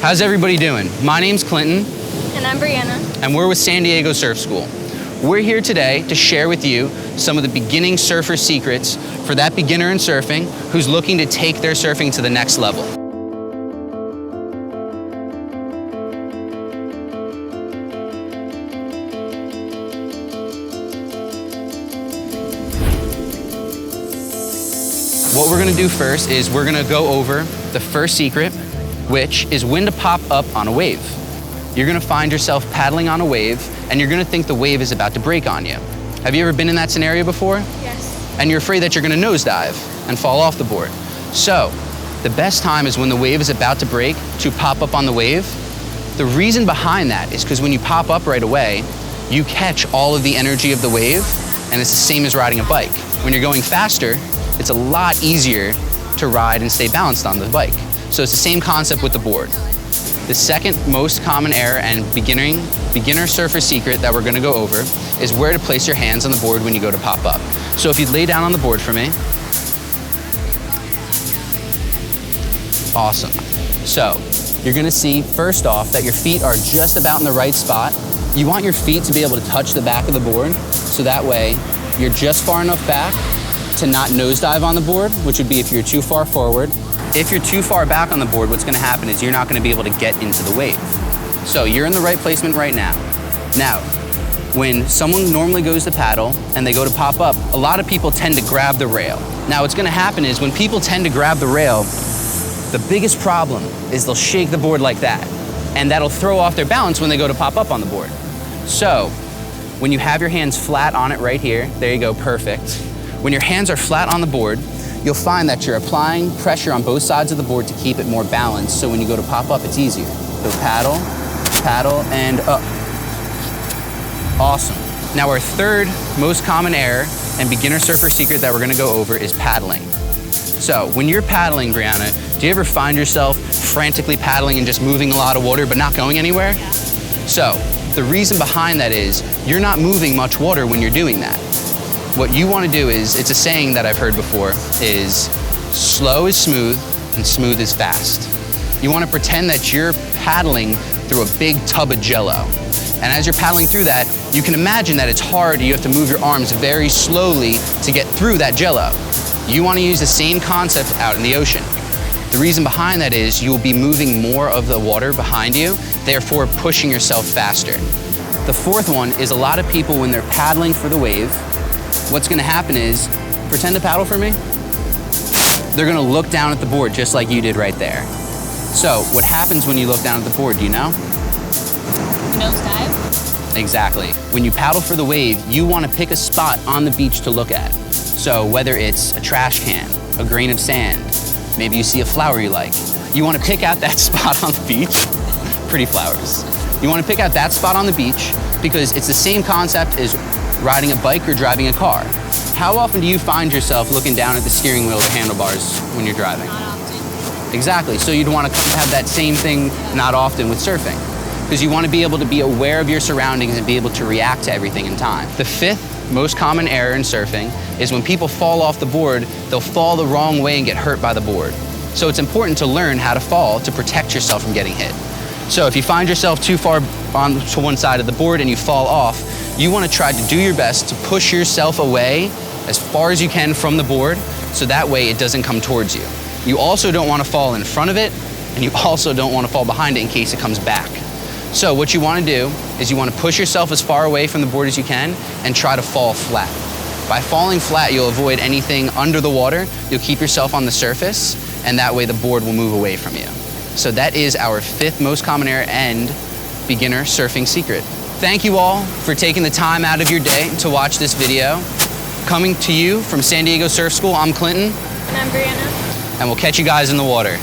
How's everybody doing? My name's Clinton. And I'm Brianna. And we're with San Diego Surf School. We're here today to share with you some of the beginning surfer secrets for that beginner in surfing who's looking to take their surfing to the next level. What we're gonna do first is we're gonna go over the first secret, which is when to pop up on a wave. You're gonna find yourself paddling on a wave and you're gonna think the wave is about to break on you. Have you ever been in that scenario before? Yes. And you're afraid that you're gonna nosedive and fall off the board. So, the best time is when the wave is about to break to pop up on the wave. The reason behind that is because when you pop up right away, you catch all of the energy of the wave, and it's the same as riding a bike. When you're going faster, it's a lot easier to ride and stay balanced on the bike. So it's the same concept with the board. The second most common error and beginner surfer secret that we're gonna go over is where to place your hands on the board when you go to pop up. So if you'd lay down on the board for me. Awesome. So you're gonna see first off that your feet are just about in the right spot. You want your feet to be able to touch the back of the board, so that way you're just far enough back to not nosedive on the board, which would be if you're too far forward. If you're too far back on the board, what's gonna happen is you're not gonna be able to get into the wave. So you're in the right placement right now. Now, when someone normally goes to paddle and they go to pop up, a lot of people tend to grab the rail. Now what's gonna happen is when people tend to grab the rail, the biggest problem is they'll shake the board like that, and that'll throw off their balance when they go to pop up on the board. So, when you have your hands flat on it right here, there you go, perfect. When your hands are flat on the board, you'll find that you're applying pressure on both sides of the board to keep it more balanced, so when you go to pop up, it's easier. So paddle, paddle, and up. Awesome. Now our third most common error and beginner surfer secret that we're gonna go over is paddling. So when you're paddling, Brianna, do you ever find yourself frantically paddling and just moving a lot of water but not going anywhere? Yeah. So the reason behind that is you're not moving much water when you're doing that. What you want to do is, it's a saying that I've heard before, is slow is smooth and smooth is fast. You want to pretend that you're paddling through a big tub of Jell-O. And as you're paddling through that, you can imagine that it's hard, you have to move your arms very slowly to get through that Jell-O. You want to use the same concept out in the ocean. The reason behind that is you will be moving more of the water behind you, therefore pushing yourself faster. The fourth one is a lot of people, when they're paddling for the wave, what's gonna happen is, pretend to paddle for me. They're gonna look down at the board just like you did right there. So what happens when you look down at the board, do you know? Nosedive? Exactly. When you paddle for the wave, you wanna pick a spot on the beach to look at. So whether it's a trash can, a grain of sand, maybe you see a flower you like, you wanna pick out that spot on the beach. Pretty flowers. You wanna pick out that spot on the beach because it's the same concept as riding a bike or driving a car. How often do you find yourself looking down at the steering wheel or the handlebars when you're driving? Not often. Exactly, so you'd want to have that same thing not often with surfing, because you want to be able to be aware of your surroundings and be able to react to everything in time. The fifth most common error in surfing is when people fall off the board, they'll fall the wrong way and get hurt by the board. So it's important to learn how to fall to protect yourself from getting hit. So if you find yourself too far to one side of the board and you fall off, you want to try to do your best to push yourself away as far as you can from the board, so that way it doesn't come towards you. You also don't want to fall in front of it, and you also don't want to fall behind it in case it comes back. So what you want to do is you want to push yourself as far away from the board as you can and try to fall flat. By falling flat, you'll avoid anything under the water, you'll keep yourself on the surface, and that way the board will move away from you. So that is our fifth most common error and beginner surfing secret. Thank you all for taking the time out of your day to watch this video. Coming to you from San Diego Surf School, I'm Clinton. And I'm Brianna. And we'll catch you guys in the water.